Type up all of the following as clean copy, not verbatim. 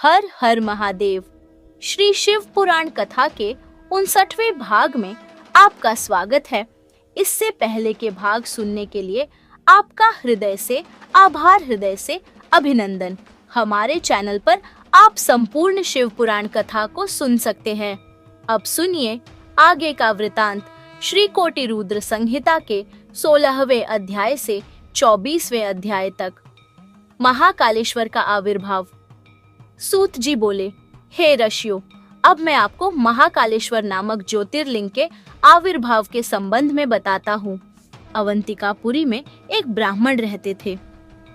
हर हर महादेव। श्री शिव पुराण कथा के 59वें भाग में आपका स्वागत है। इससे पहले के भाग सुनने के लिए आपका हृदय से आभार, हृदय से अभिनंदन। हमारे चैनल पर आप संपूर्ण शिव पुराण कथा को सुन सकते हैं। अब सुनिए आगे का वृतांत श्री कोटि रुद्र संहिता के 16वें अध्याय से 24वें अध्याय तक। महाकालेश्वर का आविर्भाव। सूत जी बोले, हे ऋषियों, अब मैं आपको महाकालेश्वर नामक ज्योतिर्लिंग के आविर्भाव के संबंध में बताता हूँ। अवंतिकापुरी में एक ब्राह्मण रहते थे।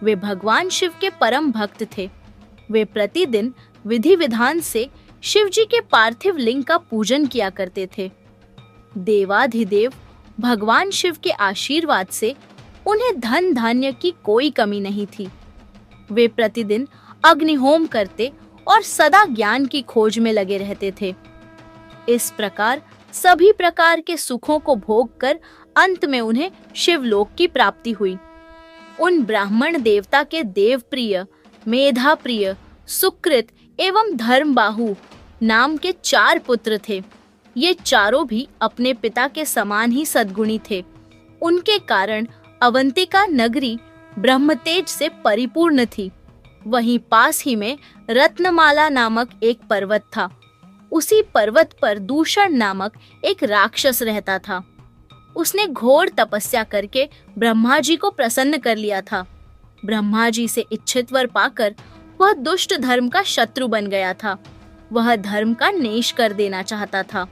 वे भगवान शिव के परम भक्त थे। वे प्रतिदिन विधि विधान से शिव जी के पार्थिव लिंग का पूजन किया करते थे। देवाधिदेव भगवान शिव के आशीर्वाद से उन्हें धन धान्य की कोई कमी नहीं थी। वे प्रतिदिन अग्निहोम करते और सदा ज्ञान की खोज में लगे रहते थे। इस प्रकार सभी प्रकार के सुखों को भोग कर अंत में उन्हें शिवलोक की प्राप्ति हुई। उन ब्राह्मण देवता के देवप्रिय, मेधाप्रिय, सुकृत एवं धर्मबाहु नाम के 4 पुत्र थे। ये चारों भी अपने पिता के समान ही सद्गुणी थे। उनके कारण अवंतिका नगरी ब्रह्मतेज से परिपूर्ण थी। वहीं पास ही में रत्नमाला नामक एक पर्वत था। उसी पर्वत पर दूषण नामक एक राक्षस रहता था। उसने घोर तपस्या करके ब्रह्मा जी को प्रसन्न कर लिया था। ब्रह्मा जी से इच्छित वर पाकर वह दुष्ट धर्म का शत्रु बन गया था। वह धर्म का नेश कर देना चाहता था।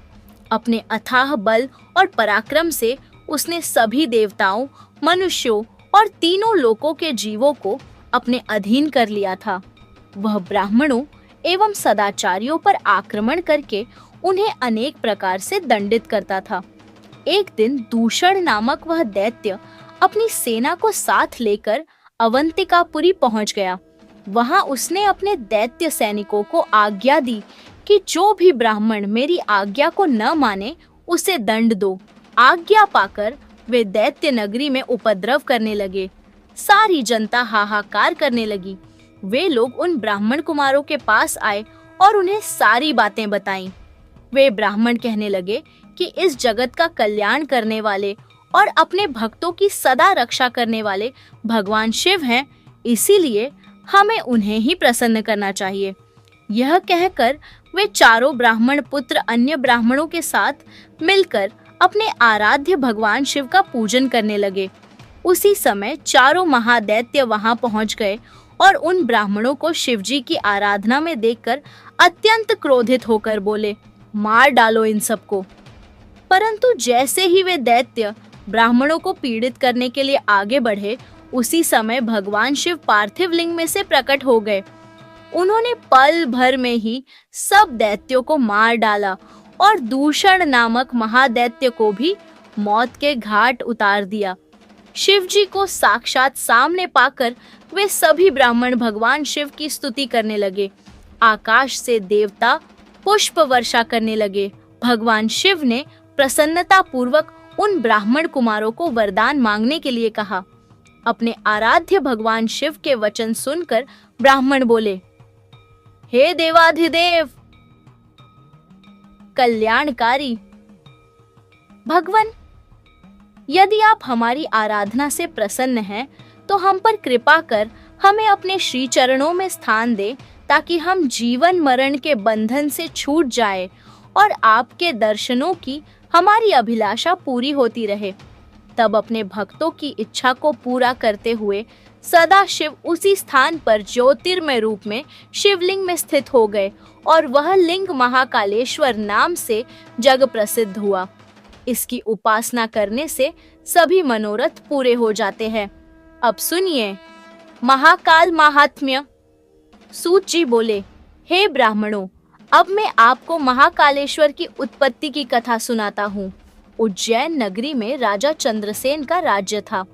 अपने अथाह बल और पराक्रम से उसने सभी देवताओं, मनुष्यों और तीनों लोकों के जीवों को अपने अधीन कर लिया था। वह ब्राह्मणों एवं सदाचारियों पर आक्रमण करके उन्हें अनेक प्रकार से दंडित करता था। एक दिन दूषण नामक वह दैत्य अपनी सेना को साथ लेकर अवंतिकापुरी पहुंच गया। वहां उसने अपने दैत्य सैनिकों को आज्ञा दी कि जो भी ब्राह्मण मेरी आज्ञा को न माने उसे दंड दो। आज्ञा पाकर वे दैत्य नगरी में उपद्रव करने लगे। सारी जनता हाहाकार करने लगी। वे लोग उन ब्राह्मण कुमारों के पास आए और उन्हें सारी बातें बताईं। वे ब्राह्मण कहने लगे कि इस जगत का कल्याण करने वाले और अपने भक्तों की सदा रक्षा करने वाले भगवान शिव हैं, इसीलिए हमें उन्हें ही प्रसन्न करना चाहिए। यह कहकर वे चारों ब्राह्मण पुत्र अन्य ब्राह्मणों के साथ मिलकर अपने आराध्य भगवान शिव का पूजन करने लगे। उसी समय चारों महादैत्य वहां पहुंच गए और उन ब्राह्मणों को शिवजी की आराधना में देखकर अत्यंत क्रोधित होकर बोले, मार डालो इन सबको। परंतु जैसे ही वे दैत्य ब्राह्मणों को पीड़ित करने के लिए आगे बढ़े, उसी समय भगवान शिव पार्थिव लिंग में से प्रकट हो गए। उन्होंने पल भर में ही सब दैत्यों को मार डाला और दूषण नामक महादैत्य को भी मौत के घाट उतार दिया। शिवजी को साक्षात सामने पाकर वे सभी ब्राह्मण भगवान शिव की स्तुति करने लगे। आकाश से देवता पुष्प वर्षा करने लगे। भगवान शिव ने प्रसन्नता पूर्वक उन ब्राह्मण कुमारों को वरदान मांगने के लिए कहा। अपने आराध्य भगवान शिव के वचन सुनकर ब्राह्मण बोले, हे देवाधिदेव कल्याणकारी भगवान, यदि आप हमारी आराधना से प्रसन्न हैं, तो हम पर कृपा कर हमें अपने श्री चरणों में स्थान दें, ताकि हम जीवन मरण के बंधन से छूट जाएं और आपके दर्शनों की हमारी अभिलाषा पूरी होती रहे। तब अपने भक्तों की इच्छा को पूरा करते हुए सदा शिव उसी स्थान पर ज्योतिर्मय रूप में शिवलिंग में स्थित हो गए और वह लिंग महाकालेश्वर नाम से जग प्रसिद्ध हुआ। इसकी उपासना करने से सभी मनोरथ पूरे हो जाते हैं। अब सुनिए महाकाल महात्म्य। सूत जी बोले, हे ब्राह्मणों, अब मैं आपको महाकालेश्वर की उत्पत्ति की कथा सुनाता हूँ। उज्जैन नगरी में राजा चंद्रसेन का राज्य था।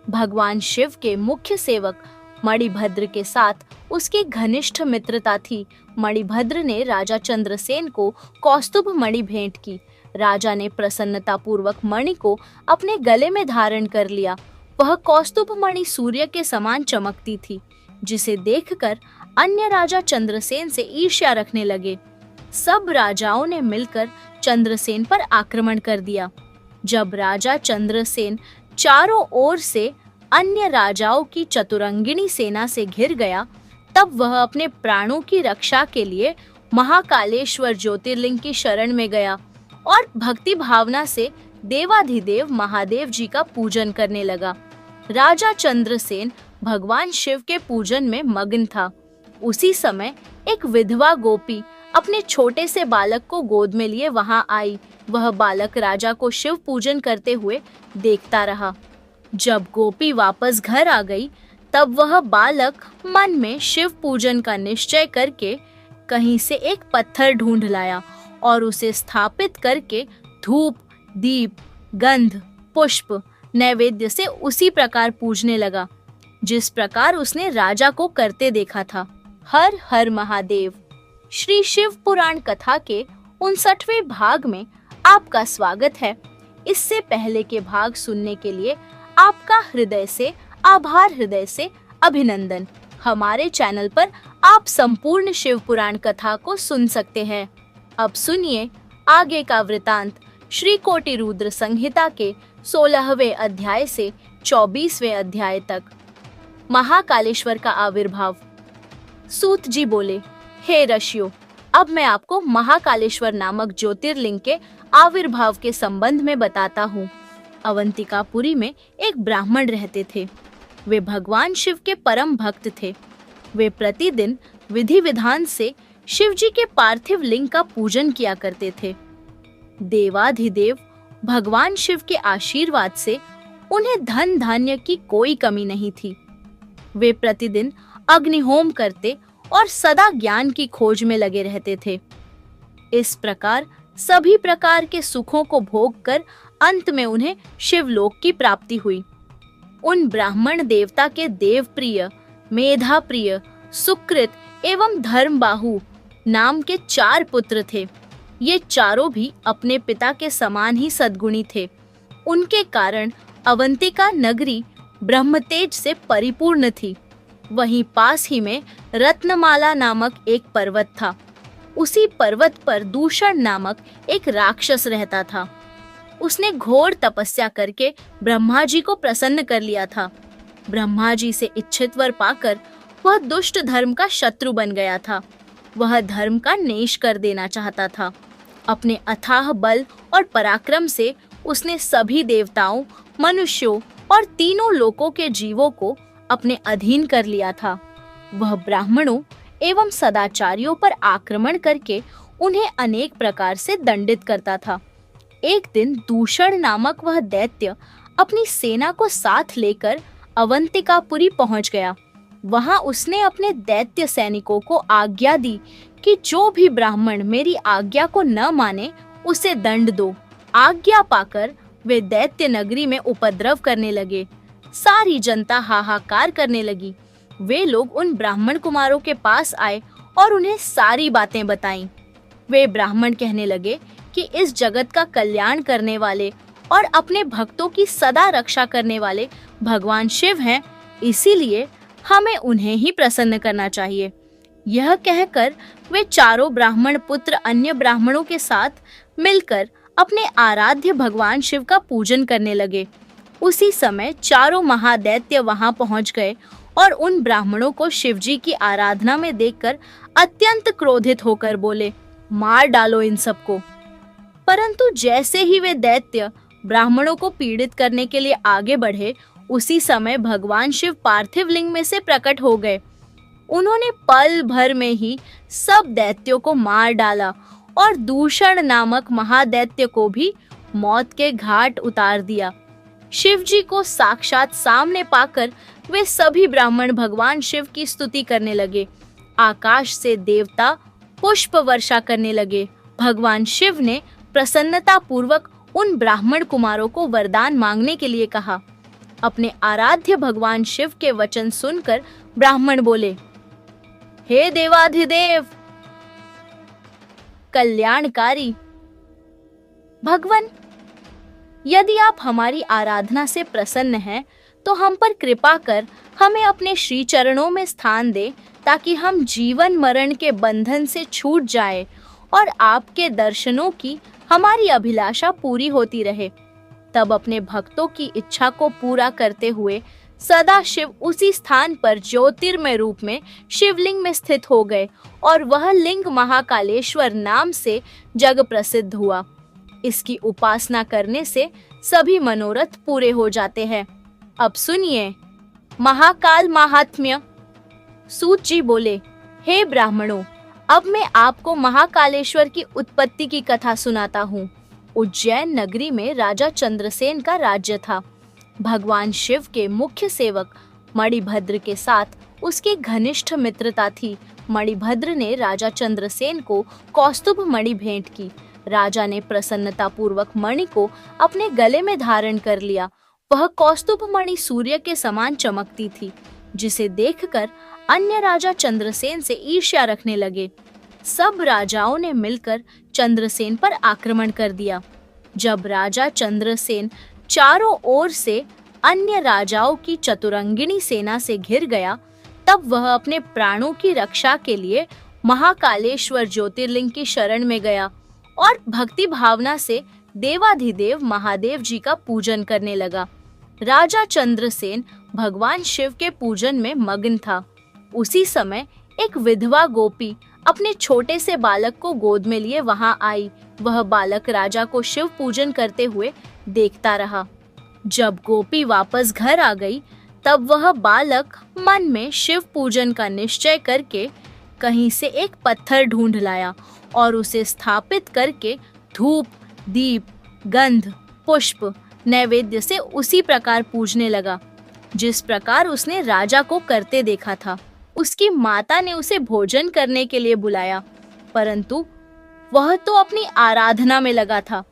भगवान शिव के मुख्य सेवक मणिभद्र के साथ उसकी घनिष्ठ मित्रता थी। मणिभद्र ने राजा चंद्रसेन को कौस्तुभ मणि भेंट की। राजा ने प्रसन्नता पूर्वक मणि को अपने गले में धारण कर लिया। वह कौस्तुभ मणि सूर्य के समान चमकती थी, जिसे देखकर अन्य राजा चंद्रसेन से ईर्ष्या रखने लगे। सब राजाओं ने मिलकर चंद्रसेन पर आक्रमण कर दिया। जब राजा चंद्रसेन चारों ओर से अन्य राजाओं की चतुरंगिणी सेना से घिर गया, तब वह अपने प्राणों की रक्षा के लिए महाकालेश्वर ज्योतिर्लिंग की शरण में गया और भक्ति भावना से देवाधिदेव महादेव जी का पूजन करने लगा। राजा चंद्रसेन भगवान शिव के पूजन में मग्न था। उसी समय एक विधवा गोपी अपने छोटे से बालक को गोद में लिए वहां आई। वह बालक राजा को शिव पूजन करते हुए देखता रहा। जब गोपी वापस घर आ गई, तब वह बालक मन में शिव पूजन का निश्चय करके कहीं से एक पत्थर ढूंढ लाया और उसे स्थापित करके धूप, दीप, गंध, पुष्प, नैवेद्य से उसी प्रकार पूजने लगा जिस प्रकार उसने राजा को करते देखा था। हर हर महादेव। श्री शिव पुराण कथा के 59वें भाग में आपका स्वागत है। इससे पहले के भाग सुनने के लिए आपका हृदय से आभार, हृदय से अभिनंदन। हमारे चैनल पर आप संपूर्ण शिव पुराण कथा को सुन सकते हैं। अब सुनिए आगे का वृतांत श्री कोटि रुद्र संहिता के 16वें अध्याय से 24वें अध्याय तक। महाकालेश्वर का आविर्भाव। सूत जी बोले, हे ऋषियों, अब मैं आपको महाकालेश्वर नामक ज्योतिर्लिंग के आविर्भाव के संबंध में बताता हूँ। अवंतिकापुरी में एक ब्राह्मण रहते थे। वे भगवान शिव के परम भक्त थे। वे प्रतिदिन विधि विधान से शिव जी के पार्थिव लिंग का पूजन किया करते थे। देवाधिदेव भगवान शिव के आशीर्वाद से उन्हें धन धान्य की कोई कमी नहीं थी। वे प्रतिदिन अग्निहोम करते और सदा ज्ञान की खोज में लगे रहते थे। इस प्रकार सभी प्रकार के सुखों को भोग कर अंत में उन्हें शिवलोक की प्राप्ति हुई। उन ब्राह्मण देवता के देवप्रिय, मेधाप्रिय, सुकृत एवं धर्मबाहु नाम के 4 पुत्र थे। ये चारों भी अपने पिता के समान ही सद्गुणी थे। उनके कारण अवंतिका नगरी ब्रह्मतेज से परिपूर्ण थी। वहीं पास ही में रत्नमाला नामक एक पर्वत था। उसी पर्वत पर दूषण नामक एक राक्षस रहता था। उसने घोर तपस्या करके ब्रह्मा जी को प्रसन्न कर लिया था। ब्रह्मा जी से इच्छित वर पाकर वह दुष्ट धर्म का शत्रु बन गया था। वह धर्म का नेश कर देना चाहता था। अपने अथाह बल और पराक्रम से उसने सभी देवताओं, मनुष्यों और तीनों लोकों के जीवों को अपने अधीन कर लिया था। वह ब्राह्मणों एवं सदाचारियों पर आक्रमण करके उन्हें अनेक प्रकार से दंडित करता था। एक दिन दूषण नामक वह दैत्य अपनी सेना को साथ लेकर अवंतिकापुरी पहुंच गया। वहां उसने अपने दैत्य सैनिकों को आज्ञा दी कि जो भी ब्राह्मण मेरी आज्ञा को न माने उसे दंड दो। आज्ञा पाकर वे दैत्य नगरी में उपद्रव करने लगे। सारी जनता हाहाकार करने लगी। वे लोग उन ब्राह्मण कुमारों के पास आए और उन्हें सारी बातें बताईं। वे ब्राह्मण कहने लगे कि इस जगत का कल्याण करने वाले और अपने भक्तों की सदा रक्षा करने वाले भगवान शिव हैं, इसीलिए हमें उन्हें ही प्रसन्न करना चाहिए। यह कहकर वे चारों ब्राह्मण पुत्र अन्य ब्राह्मणों के साथ मिलकर अपने आराध्य भगवान शिव का पूजन करने लगे। उसी समय चारों महादैत्य वहां पहुंच गए और उन ब्राह्मणों को शिवजी की आराधना में देखकर अत्यंत क्रोधित होकर बोले, मार डालो इन सबको। परंतु जैसे ही वे दैत्य ब्राह्मणों को पीड़ित करने के लिए आगे बढ़े, उसी समय भगवान शिव पार्थिव लिंग में से प्रकट हो गए। उन्होंने पल भर में ही सब दैत्यों को मार डाला और दूषण नामक महादैत्य को भी मौत के घाट उतार दिया। शिव जी को साक्षात सामने पाकर वे सभी ब्राह्मण भगवान शिव की स्तुति करने लगे। आकाश से देवता पुष्प वर्षा करने लगे। भगवान शिव ने प्रसन्नता पूर्वक उन ब्राह्मण कुमारों को वरदान मांगने के लिए कहा। अपने आराध्य भगवान शिव के वचन सुनकर ब्राह्मण बोले, हे देवाधिदेव कल्याणकारी भगवान, यदि आप हमारी आराधना से प्रसन्न हैं, तो हम पर कृपा कर हमें अपने श्री चरणों में स्थान दे, ताकि हम जीवन मरण के बंधन से छूट जाएं और आपके दर्शनों की हमारी अभिलाषा पूरी होती रहे। तब अपने भक्तों की इच्छा को पूरा करते हुए सदाशिव उसी स्थान पर ज्योतिर्मय रूप में शिवलिंग में स्थित हो गए और वह लिंग महाकालेश्वर नाम से जग प्रसिद्ध हुआ। इसकी उपासना करने से सभी मनोरथ पूरे हो जाते हैं। अब सुनिए महाकाल महात्म्य। सूत जी बोले, हे ब्राह्मणों, अब मैं आपको महाकालेश्वर की उत्पत्ति की कथा सुनाता हूँ। उज्जैन नगरी में राजा चंद्रसेन का राज्य था। भगवान शिव के मुख्य सेवक मणिभद्र के साथ उसकी घनिष्ठ मित्रता थी। मणिभद्र ने राजा चंद्रसेन को कौस्तुभ मणि भेंट की। राजा ने प्रसन्नता पूर्वक मणि को अपने गले में धारण कर लिया। वह कौस्तुभ मणि सूर्य के समान चमकती थी, जिसे देखकर अन्य राजा चंद्रसेन से ईर्ष्या रखने लगे। सब राजाओं ने मिलकर चंद्रसेन पर आक्रमण कर दिया। जब राजा चंद्रसेन चारों ओर से अन्य राजाओं की चतुरंगिणी सेना से घिर गया, तब वह अपने प्राणों की रक्षा के लिए महाकालेश्वर ज्योतिर्लिंग की शरण में गया और भक्ति भावना से देवाधिदेव महादेव जी का पूजन करने लगा। राजा चंद्रसेन भगवान शिव के पूजन में मग्न था। उसी समय एक विधवा गोपी अपने छोटे से बालक को गोद में लिए वहां आई। वह बालक राजा को शिव पूजन करते हुए देखता रहा। जब गोपी वापस घर आ गई, तब वह बालक मन में शिव पूजन का निश्चय करके कहीं से एक पत्थर ढूंढ लाया और उसे स्थापित करके धूप, दीप, गंध, पुष्प, नैवेद्य से उसी प्रकार पूजने लगा जिस प्रकार उसने राजा को करते देखा था। उसकी माता ने उसे भोजन करने के लिए बुलाया, परंतु वह तो अपनी आराधना में लगा था।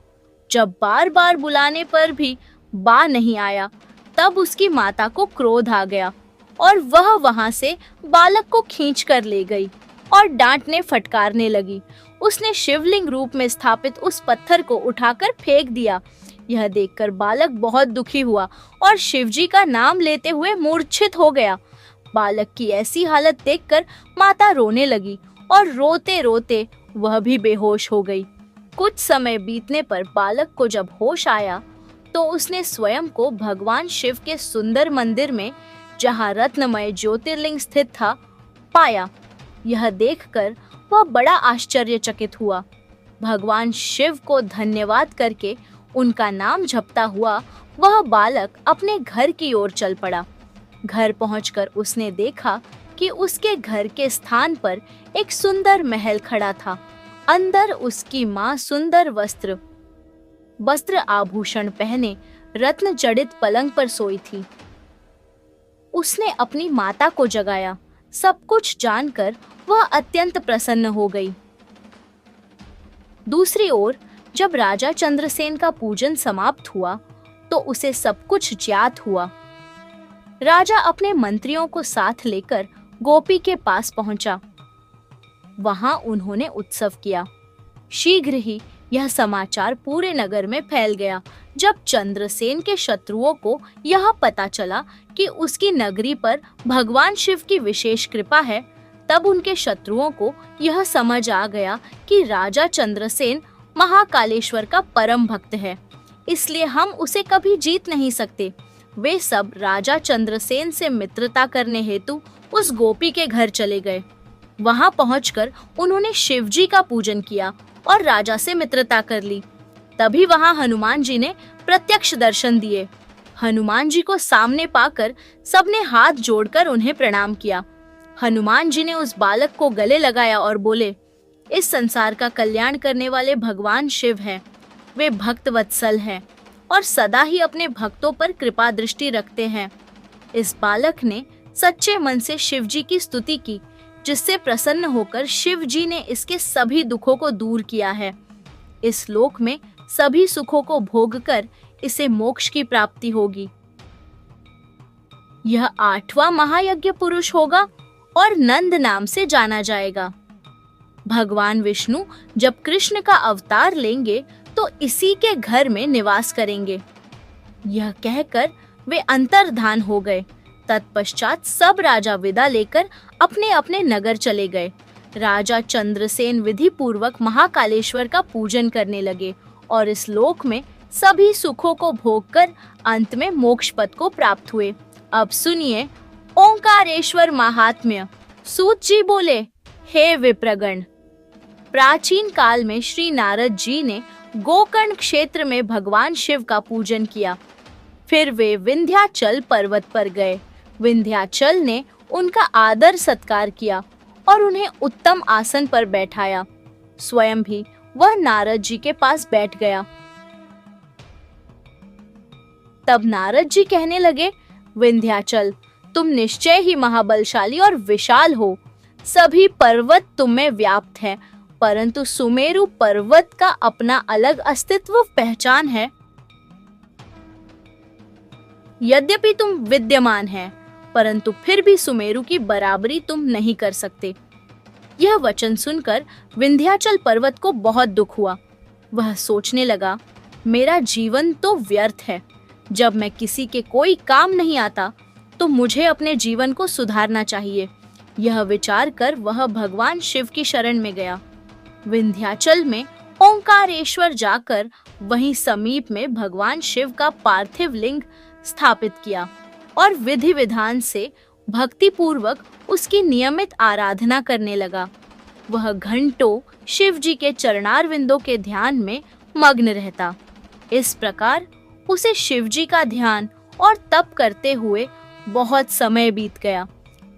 जब बार बार बुलाने पर भी बा नहीं आया, तब उसकी माता को क्रोध आ गया और वह वहां से बालक को खींच कर ले गई और डांटने फटकारने लगी। उसने शिवलिंग रूप में स्थापित उस पत्थर को उठाकर फेंक दिया। यह देखकर बालक बहुत दुखी हुआ और शिवजी का नाम लेते हुए मूर्छित हो गया। बालक की ऐसी हालत देखकर माता रोने लगी और रोते रोते वह भी बेहोश हो गई। कुछ समय बीतने पर बालक को जब होश आया, तो उसने स्वयं को भगवान शिव के सुंदर मंदिर में, जहाँ रत्नमय ज्योतिर्लिंग स्थित था, पाया। यह देखकर वह बड़ा आश्चर्यचकित हुआ। भगवान शिव को धन्यवाद करके उनका नाम जपता हुआ वह बालक अपने घर की ओर चल पड़ा। घर पहुंचकर उसने देखा कि उसके घर के स्थान पर एक सुंदर महल खड़ा था। अंदर उसकी माँ सुंदर वस्त्र आभूषण पहने रत्न जड़ित पलंग पर सोई थी। उसने अपनी माता को जगाया। सब कुछ जानकर वह अत्यंत प्रसन्न हो गई। दूसरी ओर जब राजा चंद्रसेन का पूजन समाप्त हुआ, तो उसे सब कुछ ज्ञात हुआ। राजा अपने मंत्रियों को साथ लेकर गोपी के पास पहुंचा। वहां उन्होंने उत्सव किया। शीघ्र ही यह समाचार पूरे नगर में फैल गया। जब चंद्रसेन के शत्रुओं को यह पता चला कि उसकी नगरी पर भगवान शिव की विशेष कृपा है, तब उनके शत्रुओं को यह समझ आ गया कि राजा चंद्रसेन महाकालेश्वर का परम भक्त है, इसलिए हम उसे कभी जीत नहीं सकते। वे सब राजा चंद्रसेन से मित्रता करने हेतु उस गोपी के घर चले गए। वहां पहुंचकर उन्होंने शिवजी का पूजन किया और राजा से मित्रता कर ली। तभी वहां हनुमान जी ने प्रत्यक्ष दर्शन दिए। हनुमान जी को सामने पाकर सबने हाथ जोड़कर उन्हें प्रणाम किया। हनुमान जी ने उस बालक को गले लगाया और बोले, इस संसार का कल्याण करने वाले भगवान शिव हैं। वे भक्त वत्सल हैं और सदा ही अपने भक्तों पर कृपा दृष्टि रखते हैं। इस बालक ने सच्चे मन से शिव जी की स्तुति की, जिससे प्रसन्न होकर शिव जी ने इसके सभी दुखों को दूर किया है। इस लोक में सभी सुखों को भोगकर इसे मोक्ष की प्राप्ति होगी। यह 8वां महायज्ञ पुरुष होगा और नंद नाम से जाना जाएगा। भगवान विष्णु जब कृष्ण का अवतार लेंगे तो इसी के घर में निवास करेंगे। यह कहकर वे अंतर्धान हो गए। तत्पश्चात सब राजा विदा लेकर अपने अपने नगर चले गए। राजा चंद्रसेन विधि पूर्वक महाकालेश्वर का पूजन करने लगे और इस लोक में सभी सुखों को भोगकर अंत में मोक्ष पद को प्राप्त हुए। अब सुनिए ओंकारेश्वर महात्म्य। सूत जी बोले, हे विप्रगण, प्राचीन काल में श्री नारद जी ने गोकर्ण क्षेत्र में भगवान शिव का पूजन किया। फिर वे विंध्याचल पर्वत पर गए। विंध्याचल ने उनका आदर सत्कार किया और उन्हें उत्तम आसन पर बैठाया। स्वयं भी वह नारद जी के पास बैठ गया। तब नारद जी कहने लगे, विंध्याचल, तुम निश्चय ही महाबलशाली और विशाल हो। सभी पर्वत तुम में व्याप्त हैं, परंतु सुमेरु पर्वत का अपना अलग अस्तित्व पहचान है। यद्यपि तुम विद्यमान है, परंतु फिर भी सुमेरु की बराबरी तुम नहीं कर सकते। यह वचन सुनकर विंध्याचल पर्वत को बहुत दुख हुआ। वह सोचने लगा, मेरा जीवन तो व्यर्थ है। जब मैं किसी के कोई काम नहीं आता, तो मुझे अपने जीवन को सुधारना चाहिए। यह विचार कर वह भगवान शिव की शरण में गया। विंध्याचल में ओंकारेश्वर जाकर वहीं समीप में भगवान शिव का पार्थिव लिंग स्थापित किया और विधि विधान से भक्ति पूर्वक उसकी नियमित आराधना करने लगा। वह घंटों शिव जी के चरणारविंदों के ध्यान में मग्न रहता। इस प्रकार उसे शिव जी का ध्यान और तप करते हुए बहुत समय बीत गया।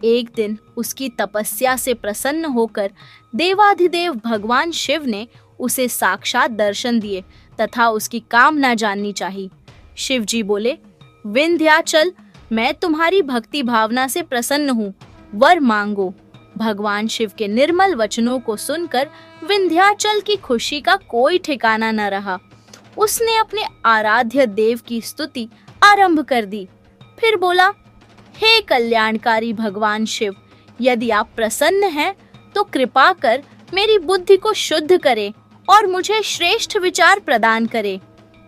एक दिन उसकी तपस्या से प्रसन्न होकर देवाधिदेव भगवान शिव ने उसे साक्षात दर्शन दिए तथा उसकी कामना जाननी चाहिए। शिव जी बोले, विंध्याचल, मैं तुम्हारी भक्ति भावना से प्रसन्न हूँ, वर मांगो। भगवान शिव के निर्मल वचनों को सुनकर विंध्याचल की खुशी का कोई ठिकाना न रहा। उसने अपने आराध्य देव की स्तुति आरंभ कर दी। फिर बोला, हे कल्याणकारी भगवान शिव, यदि आप प्रसन्न हैं तो कृपा कर मेरी बुद्धि को शुद्ध करें और मुझे श्रेष्ठ विचार प्रदान करें।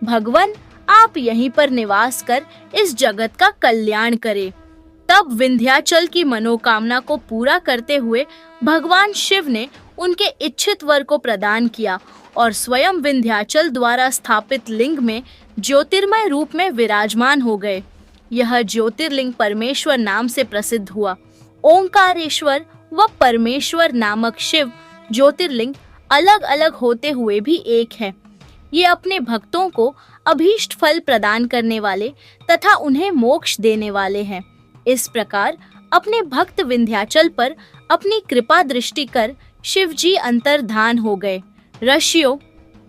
भगवान, आप यहीं पर निवास कर इस जगत का कल्याण करें। तब विंध्याचल की मनोकामना को पूरा करते हुए भगवान शिव ने उनके इच्छित वर को प्रदान किया और स्वयं विंध्याचल द्वारा स्थापित लिंग में ज्योतिर्मय रूप में विराजमान हो गए। यह ज्योतिर्लिंग परमेश्वर नाम से प्रसिद्ध हुआ। ओंकारेश्वर व परमेश्वर नामक शिव ज्योतिर्लिंग अलग अलग होते हुए भी एक है। ये अपने भक्तों को अभीष्ट फल प्रदान करने वाले तथा उन्हें मोक्ष देने वाले हैं। इस प्रकार अपने भक्त विंध्याचल पर अपनी कृपा दृष्टि कर शिव जी अंतर्धान हो गए। ऋषियों,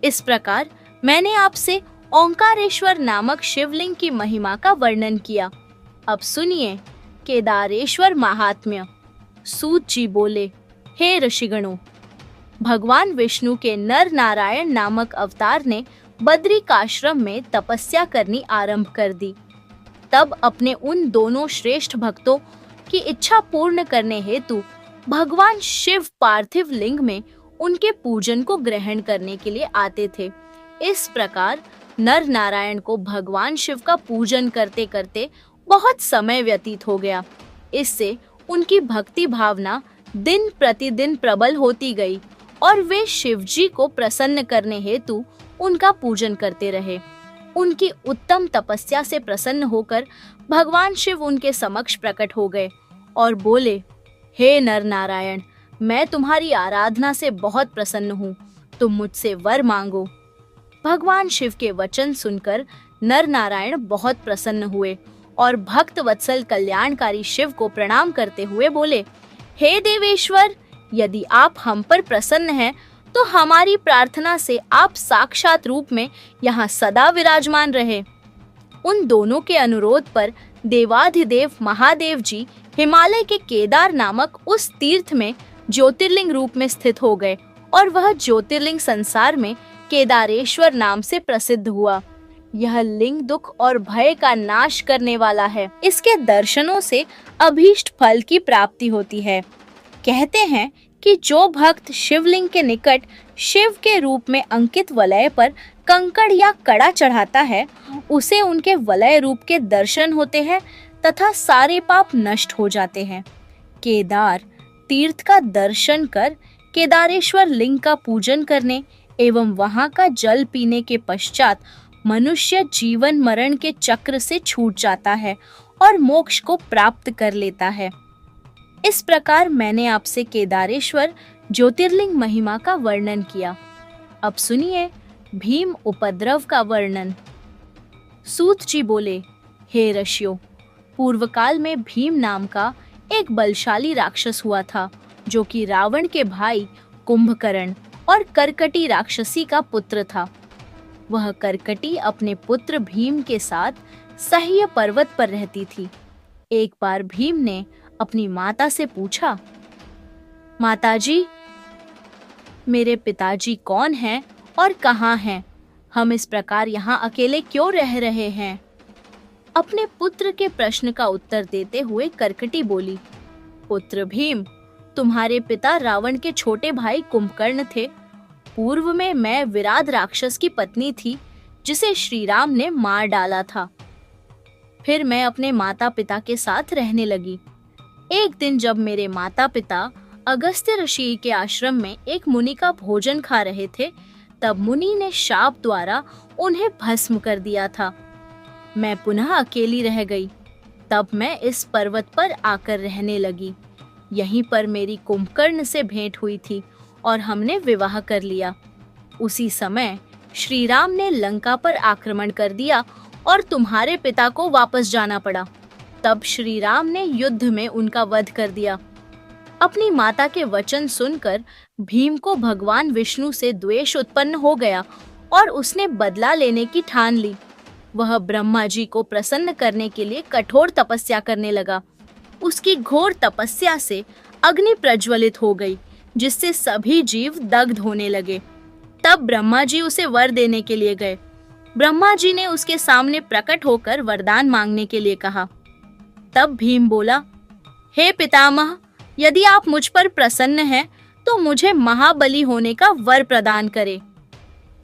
इस प्रकार मैंने आपसे ओंकारेश्वर नामक शिवलिंग की महिमा का वर्णन किया। अब सुनिए केदारेश्वर महात्म्य। सूत जी बोले, हे ऋषिगणों, भगवान विष्णु के नर नारायण नामक अवतार ने बद्रिकाश्रम में तपस्या करनी आरंभ कर दी। तब अपने उन दोनों श्रेष्ठ भक्तों की इच्छा पूर्ण करने हेतु भगवान शिव पार्थिव लिंग में उनके पूजन को ग्रहण करने के लिए आते थे। इस प्रकार नर नारायण को भगवान शिव का पूजन करते करते बहुत समय व्यतीत हो गया। इससे उनकी भक्ति भावना दिन प्रतिदिन प्रबल होती गई और वे शिव जी को प्रसन्न करने हेतु उनका पूजन करते रहे। उनकी उत्तम तपस्या से प्रसन्न होकर भगवान शिव उनके समक्ष प्रकट हो गए और बोले, हे नर नारायण, मैं तुम्हारी आराधना से बहुत प्रसन्न हूँ, तुम मुझसे वर मांगो। भगवान शिव के वचन सुनकर नर नारायण बहुत प्रसन्न हुए और भक्त वत्सल कल्याणकारी शिव को प्रणाम करते हुए बोले, हे देवेश्वर, यदि आप हम पर प्रसन्न हैं तो हमारी प्रार्थना से आप साक्षात रूप में यहाँ सदा विराजमान रहे। उन दोनों के अनुरोध पर देवाधिदेव महादेव जी हिमालय के केदार नामक उस तीर्थ में ज्योतिर्लिंग रूप में स्थित हो गए और वह ज्योतिर्लिंग संसार में केदारेश्वर नाम से प्रसिद्ध हुआ। यह लिंग दुख और भय का नाश करने वाला है। इसके दर्शनों से अभीष्ट फल की प्राप्ति होती है। कहते हैं कि जो भक्त शिवलिंग के निकट शिव के रूप में अंकित वलय पर कंकड़ या कड़ा चढ़ाता है, उसे उनके वलय रूप के दर्शन होते हैं तथा सारे पाप नष्ट हो जाते हैं। केदार तीर्थ का दर्शन कर केदारेश्वर लिंग का पूजन करने एवं वहां का जल पीने के पश्चात मनुष्य जीवन मरण के चक्र से छूट जाता है और मोक्ष को प्राप्त कर लेता है। इस प्रकार मैंने आपसे केदारेश्वर ज्योतिर्लिंग महिमा का वर्णन किया। अब सुनिए भीम उपद्रव का वर्णन। सूत जी बोले, हे ऋषियों, पूर्व काल में भीम नाम का एक बलशाली राक्षस हुआ था, जो कि रावण के भाई कुंभकर्ण और करकटी राक्षसी का पुत्र था। वह करकटी अपने पुत्र भीम के साथ सह्य पर्वत पर रहती थी। एक बार भीम ने अपनी माता से पूछा, माताजी, मेरे पिताजी कौन हैं और कहाँ हैं? हम इस प्रकार यहाँ अकेले क्यों रह रहे हैं? अपने पुत्र के प्रश्न का उत्तर देते हुए करकटी बोली, पुत्र भीम, तुम्हारे पिता रावण के छोटे भाई कुंभकर्ण थे। पूर्व में मैं विराट राक्षस की पत्नी थी, जिसे श्री राम ने मार डाला था। फिर मैं अपने माता पिता के साथ रहने लगी। एक दिन जब मेरे माता पिता अगस्त्य ऋषि के आश्रम में एक मुनि का भोजन खा रहे थे, तब मुनि ने शाप द्वारा उन्हें भस्म कर दिया था। मैं पुनः अकेली रह गई। तब मैं इस पर्वत पर आकर रहने लगी। यहीं पर मेरी कुंभकर्ण से भेंट हुई थी और हमने विवाह कर लिया। उसी समय श्री राम ने लंका पर आक्रमण कर दिया और तुम्हारे पिता को वापस जाना पड़ा। तब श्री राम ने युद्ध में उनका वध कर दिया। अपनी माता के वचन सुनकर भीम को भगवान विष्णु से द्वेष उत्पन्न हो गया और उसने बदला लेने की ठान ली। वह ब्रह्मा जी को प्रसन्न करने के लिए कठोर तपस्या करने लगा। उसकी घोर तपस्या से अग्नि प्रज्वलित हो गई, जिससे सभी जीव दग्ध होने लगे। तब ब्रह्मा जी उसे वर देने के लिए गए। ब्रह्मा जी ने उसके सामने प्रकट होकर वरदान मांगने के लिए कहा। तब भीम बोला, हे पितामह, यदि आप मुझ पर प्रसन्न हैं, तो मुझे महाबली होने का वर प्रदान करें।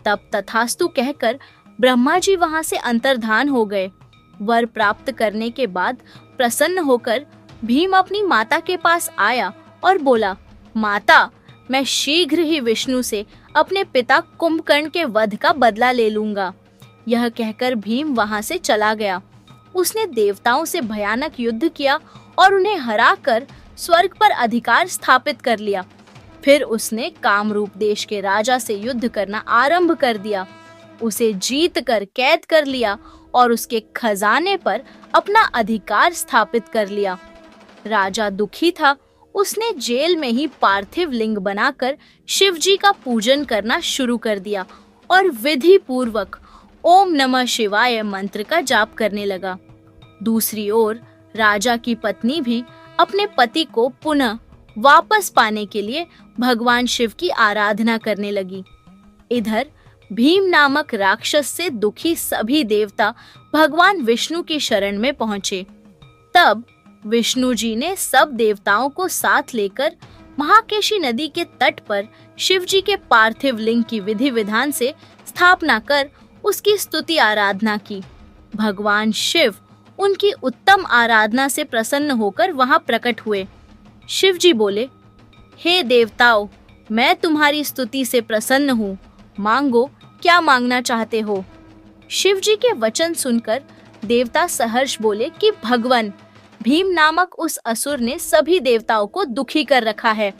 तब तथास्तु कहकर ब्रह्मा जी वहां से अंतर्धान हो गए। वर प्राप्त करने के बाद प्रसन्न होकर भीम अपनी माता के पास आया और बोला, माता, मैं शीघ्र ही विष्णु से अपने पिता कुंभकर्ण के वध का बदला ले लूंगा। यह कहकर भीम वहां से चला गया। उसने देवताओं से भयानक युद्ध किया और उन्हें हराकर स्वर्ग पर अधिकार स्थापित कर लिया। फिर उसने कामरूप देश के राजा से युद्ध करना आरंभ कर दिया। उसे जीत कर कैद कर लिया और उसके खजाने पर अपना अधिकार स्थापित कर लिया। राजा दुखी था। उसने जेल में ही पार्थिव लिंग बनाकर शिव जी का पूजन करना शुरू कर दिया और विधि पूर्वक ओम नमः शिवाय मंत्र का जाप करने लगा। दूसरी ओर राजा की पत्नी भी अपने पति को पुनः वापस पाने के लिए भगवान शिव की आराधना करने लगी। इधर भीम नामक राक्षस से दुखी सभी देवता भगवान विष्णु की शरण में पहुंचे। तब विष्णु जी ने सब देवताओं को साथ लेकर महाकेशी नदी के तट पर शिव जी के पार्थिव लिंग की विधि विधान से स्थापना कर उसकी स्तुति आराधना की। भगवान शिव उनकी उत्तम आराधना से प्रसन्न होकर वहां प्रकट हुए। शिव जी बोले, हे देवताओं, मैं तुम्हारी स्तुति से प्रसन्न हूँ। मांगो, क्या मांगना चाहते हो? शिव जी के वचन सुनकर देवता सहर्ष बोले कि भगवान, भीम नामक उस असुर ने सभी देवताओं को दुखी कर रखा है।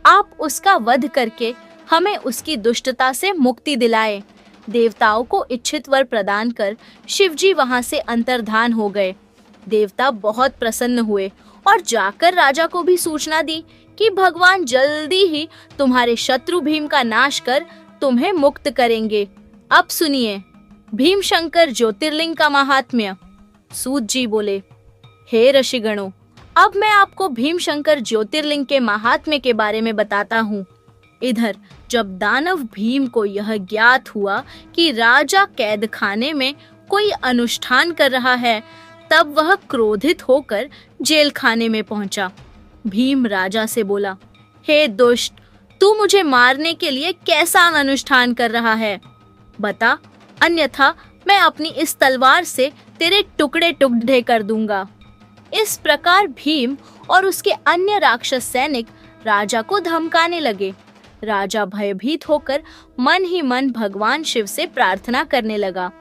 आप उसका वध करके हमें उसकी दुष्टता से मुक्ति दिलाए। देवताओं को इच्छित वर प्रदान कर शिव जी वहां से अंतर्धान हो गए। देवता बहुत प्रसन्न हुए और जाकर राजा को भी सूचना दी कि भगवान जल्दी ही तुम्हारे शत्रु भीम का नाश कर तुम्हें मुक्त करेंगे। अब सुनिए भीम शंकर ज्योतिर्लिंग का महात्म्य। सूत जी बोले, हे ऋषिगणों, अब मैं आपको भीम शंकर ज्योतिर्लिंग के महात्म्य के बारे में बताता हूँ। इधर जब दानव भीम को यह ज्ञात हुआ कि राजा कैद खाने में कोई अनुष्ठान कर रहा है, तब वह क्रोधित होकर जेल खाने में पहुंचा। भीम राजा से बोला, हे दुष्ट, तू मुझे मारने के लिए कैसा अनुष्ठान कर रहा है? बता, अन्यथा मैं अपनी इस तलवार से तेरे टुकड़े टुकड़े कर दूंगा। इस प्रकार भीम और उसके अन्य राक्षस सैनिक राजा को धमकाने लगे। राजा भयभीत होकर मन ही मन भगवान शिव से प्रार्थना करने लगा।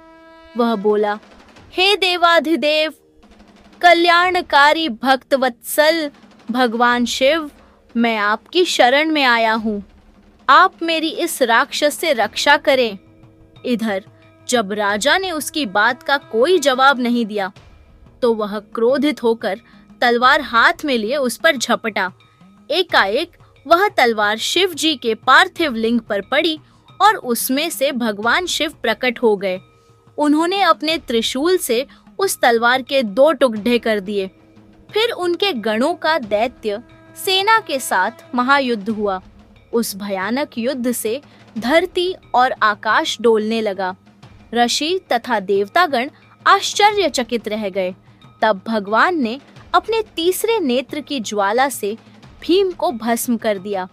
वह बोला, हे देवाधिदेव, कल्याणकारी भक्त वत्सल भगवान शिव, मैं आपकी शरण में आया हूँ। आप मेरी इस राक्षस से रक्षा करें। इधर जब राजा ने उसकी बात का कोई जवाब नहीं दिया, तो वह क्रोधित होकर तलवार हाथ में लिए उस पर झपटा। एकाएक वह तलवार शिव जी के पार्थिव लिंग पर पड़ी और उसमें से भगवान शिव प्रकट हो गए। उन्होंने अपने त्रिशूल से उस तलवार के 2 टुकड़े कर दिए। फिर उनके गणों का दैत्य सेना के साथ महायुद्ध हुआ। उस भयानक युद्ध से धरती और आकाश डोलने लगा। ऋषि तथा देवतागण आश्चर्यचकित रह गए। तब भगवान ने अपने तीसरे नेत्र की ज्वाला से भीम को भस्म कर दिया,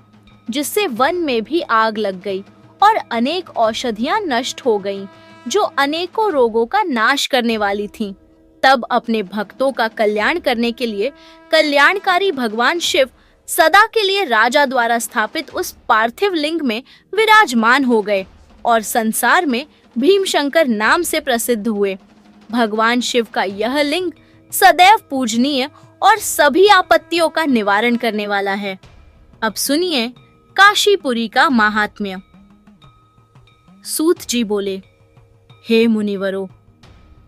जिससे वन में भी आग लग गई और अनेक औषधियां नष्ट हो गईं, जो अनेकों रोगों का नाश करने वाली थीं। तब अपने भक्तों का कल्याण करने के लिए कल्याणकारी भगवान शिव सदा के लिए राजा द्वारा स्थापित उस पार्थिव लिंग में विराजमान हो गए और संसार में भीमशंकर नाम से प्रसिद्ध हुए। भगवान शिव का यह लिंग सदैव पूजनीय और सभी आपत्तियों का निवारण करने वाला है। अब सुनिए काशीपुरी का महात्म्य। सूत जी बोले, हे मुनिवरों,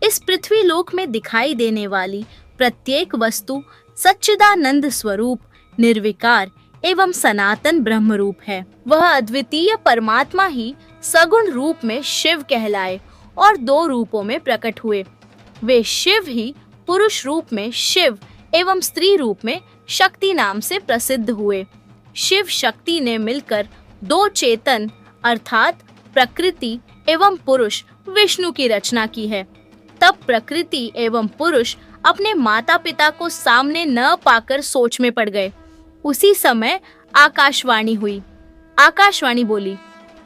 इस पृथ्वी लोक में दिखाई देने वाली प्रत्येक वस्तु सच्चिदानंद स्वरूप, निर्विकार एवं सनातन ब्रह्म रूप है। वह अद्वितीय परमात्मा ही सगुण रूप में शिव कहलाए और 2 रूपों में प्रकट हुए। वे शिव ही पुरुष रूप में शिव एवं स्त्री रूप में शक्ति नाम से प्रसिद्ध हुए। शिव शक्ति ने मिलकर 2 चेतन अर्थात प्रकृति एवं पुरुष विष्णु की रचना की है। तब प्रकृति एवं पुरुष अपने माता पिता को सामने न पाकर सोच में पड़ गए। उसी समय आकाशवाणी हुई। आकाशवाणी बोली,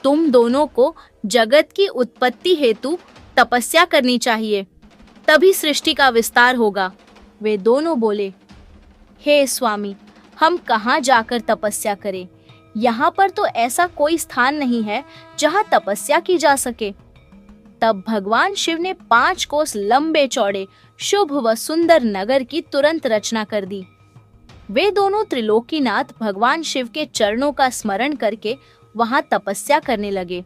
तुम दोनों को जगत की उत्पत्ति हेतु तपस्या करनी चाहिए, तभी सृष्टि का विस्तार होगा। वे दोनों बोले, हे स्वामी, हम कहाँ जाकर तपस्या करें? यहाँ पर तो ऐसा कोई स्थान नहीं है जहाँ तपस्या की जा सके। तब भगवान शिव ने 5 कोस लंबे चौड़े शुभ व सुंदर नगर की तुरंत रचना कर दी। वे दोनों त्रिलोकीनाथ भगवान शिव के चरणों का स्मरण करके वहां तपस्या करने लगे।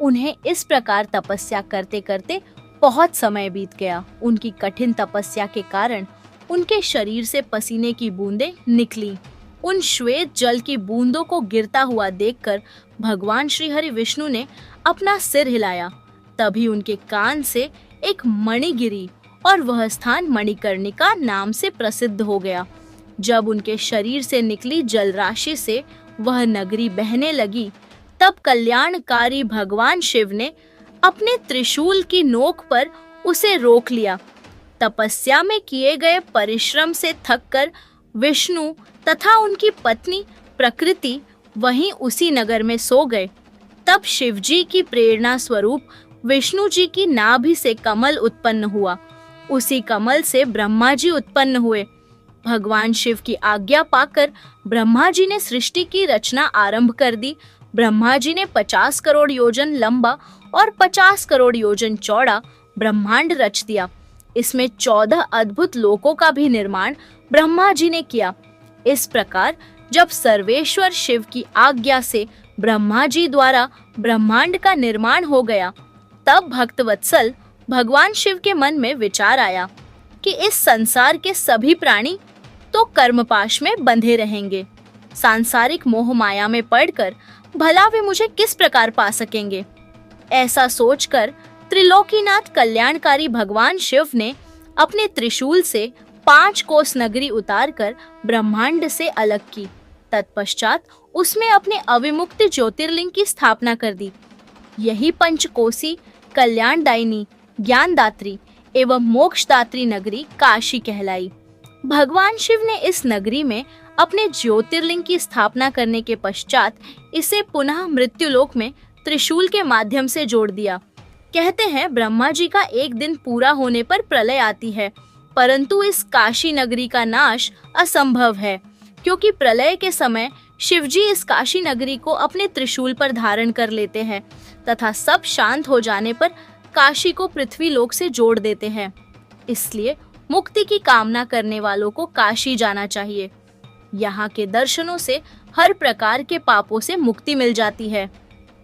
उन्हें इस प्रकार तपस्या करते करते बहुत समय बीत गया। उनकी कठिन तपस्या के कारण उनके शरीर से पसीने की बूंदें निकली। उन श्वेत जल की बूंदों को गिरता हुआ देखकर भगवान श्री हरि विष्णु ने अपना सिर हिलाया। तभी उनके कान से एक मणि गिरी और वह स्थान मणिकर्णिका नाम से प्रसिद्ध हो गया। जब उनके शरीर से निकली जल राशि से वह नगरी बहने लगी, तब कल्याणकारी भगवान शिव ने अपने त्रिशूल की नोक पर उसे रोक लिया। तपस्या में किए गए परिश्रम से थककर विष्णु तथा उनकी पत्नी प्रकृति वहीं उसी नगर में सो गए। तब शिवजी की प्रेरणा स्वरूप विष्णु जी की नाभि से कमल उत्पन्न हुआ। उसी कमल से ब्रह्मा जी उत्पन्न हुए। भगवान शिव की आज्ञा पाकर ब्रह्मा जी ने सृष्टि की रचना आरंभ कर दी। ब्रह्मा जी ने 50 करोड़ योजन लंबा और 50 करोड़ योजन चौड़ा ब्रह्मांड रच दिया। इसमें 14 अद्भुत लोकों का भी निर्माण ब्रह्मा जी ने किया। इस प्रकार जब सर्वेश्वर शिव की आज्ञा से ब्रह्मा जी द्वारा ब्रह्मांड का निर्माण हो गया, तब भक्तवत्सल भगवान शिव के मन में विचार आया कि इस संसार के सभी प्राणी तो कर्मपाश में बंधे रहेंगे। सांसारिक मोह माया में पड़कर भला वे मुझे किस प्रकार पा सकेंगे। ऐसा सोचकर त्रिलोकीनाथ कल्याणकारी भगवान शिव ने अपने त्रिशूल से 5 कोस नगरी उतारकर ब्रह्मांड से अलग की। तत्पश्चात उसमें अपने अविमुक्त ज्योतिर्लिंग की स्थापना कर दी। यही पंचकोसी कल्याणदायिनी, ज्ञानदात्री एवं मोक्षदात्री नगरी काशी कहलाई। भगवान शिव ने इस नगरी में अपने ज्योतिर्लिंग की स्थापना करने के पश्चात इसे पुनः मृत्युलोक में त्रिशूल के माध्यम से जोड़ दिया। कहते हैं ब्रह्मा जी का एक दिन पूरा होने पर प्रलय आती है। परंतु इस काशी नगरी का नाश असंभव है, क्योंकि प्रलय के समय शिवजी इस काशी नगरी को अपने त्रिशूल पर धारण कर लेते हैं तथा सब शांत हो जाने पर काशी को पृथ्वी लोक से जोड़ देते हैं। इसलिए मुक्ति की कामना करने वालों को काशी जाना चाहिए। यहाँ के दर्शनों से हर प्रकार के पापों से मुक्ति मिल जाती है।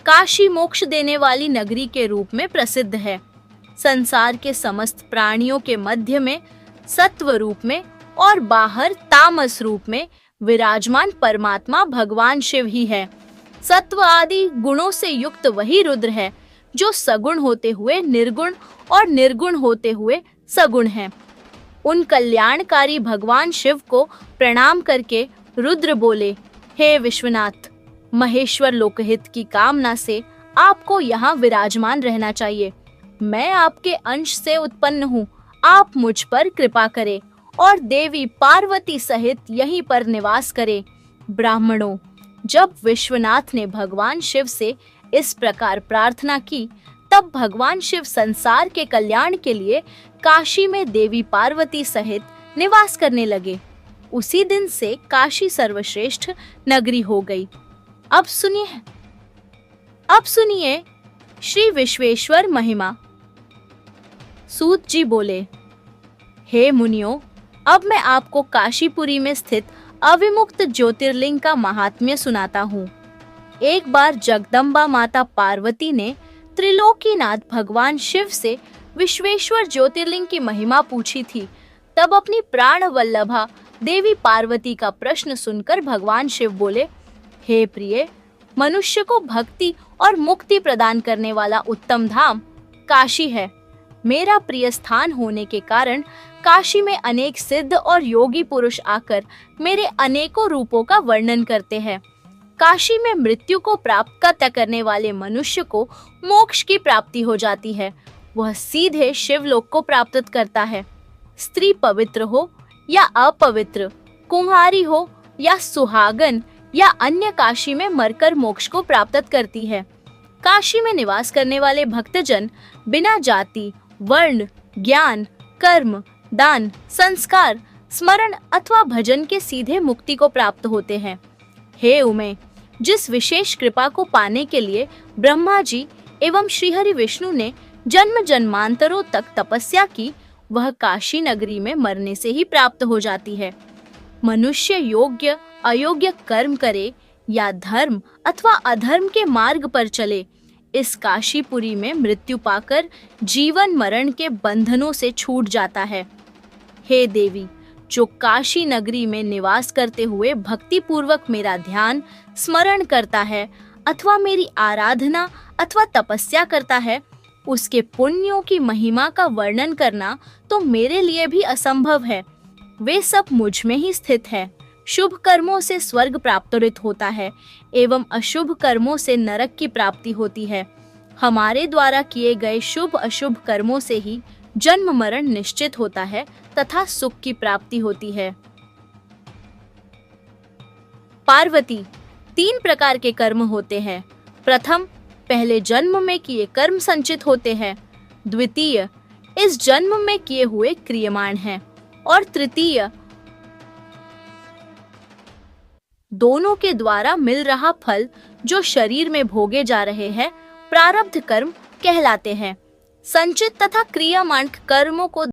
काशी मोक्ष देने वाली नगरी के रूप में प्रसिद्ध है। संसार के समस्त प्राणियों के मध्य में सत्व रूप में और बाहर तामस रूप में विराजमान परमात्मा भगवान शिव ही है। सत्व आदि गुणों से युक्त वही रुद्र है जो सगुण होते हुए निर्गुण और निर्गुण होते हुए सगुण है। उन कल्याणकारी भगवान शिव को प्रणाम करके रुद्र बोले, हे विश्वनाथ, महेश्वर लोकहित की कामना से आपको यहाँ विराजमान रहना चाहिए। मैं आपके अंश से उत्पन्न हूँ, आप मुझ पर कृपा करें और देवी पार्वती सहित यहीं पर निवास करें। ब्राह्मणों, जब विश्वनाथ ने भगवान शिव से इस प्रकार प्रार्थना की, तब भगवान शिव संसार के कल्याण के लिए काशी में देवी पार्वती सहित निवास करने लगे। उसी दिन से काशी सर्वश्रेष्ठ नगरी हो गई। अब सुनिए श्री विश्वेश्वर महिमा। सूत जी बोले, हे मुनियों, अब मैं आपको काशीपुरी में स्थित अविमुक्त ज्योतिर्लिंग का महात्म्य सुनाता हूँ। एक बार जगदम्बा माता पार्वती ने त्रिलोकीनाथ भगवान शिव से विश्वेश्वर ज्योतिर्लिंग की महिमा पूछी थी। तब अपनी प्राण वल्लभा देवी पार्वती का प्रश्न सुनकर भगवान शिव बोले, हे प्रिय, मनुष्य को भक्ति और मुक्ति प्रदान करने वाला उत्तम धाम काशी है। मेरा प्रिय स्थान होने के कारण काशी में अनेक सिद्ध और योगी पुरुष आकर मेरे अनेकों रूपों का वर्णन करते हैं। काशी में मृत्यु को प्राप्त करने वाले मनुष्य को मोक्ष की प्राप्ति हो जाती है। वह सीधे शिवलोक को प्राप्त करता है। स्त्री पवित्र हो या अपवित्र, कुंवारी हो या सुहागन या अन्य, काशी में मरकर मोक्ष को प्राप्त करती है। काशी में निवास करने वाले भक्तजन बिना जाति, वर्ण, ज्ञान, कर्म, दान, संस्कार, स्मरण अथवा भजन के सीधे मुक्ति को प्राप्त होते हैं। हे उमे, जिस विशेष कृपा को पाने के लिए ब्रह्मा जी एवं श्रीहरि विष्णु ने जन्म जन्मांतरों तक तपस्या की, वह काशी नगरी में मरने से ही प्राप्त हो जाती है। मनुष्य योग्य अयोग्य कर्म करे या धर्म अथवा अधर्म के मार्ग पर चले, इस काशीपुरी में मृत्यु पाकर जीवन मरण के बंधनों से छूट जाता है। हे देवी, जो काशी नगरी में निवास करते हुए भक्ति पूर्वक मेरा ध्यान स्मरण करता है अथवा मेरी आराधना अथवा तपस्या करता है, उसके पुण्यों की महिमा का वर्णन करना तो मेरे लिए भी असंभव है। वे सब मुझ में ही स्थित है। शुभ कर्मों से स्वर्ग प्राप्त होता है एवं अशुभ कर्मों से नरक की प्राप्ति होती है। हमारे द्वारा किए गए शुभ अशुभ कर्मों से ही जन्म मरण निश्चित होता है तथा सुख की प्राप्ति होती है। पार्वती, 3 प्रकार के कर्म होते हैं। प्रथम, पहले जन्म में किए कर्म संचित होते हैं। द्वितीय, इस जन्म में किए हुए क्रियमाण हैं। और तृतीय, दोनों के द्वारा मिल रहा फल जो शरीर में भोगे जा रहे हैं प्रारब्ध कर्म कहलाते हैं। संचित तथा क्रियमाण कर्मों को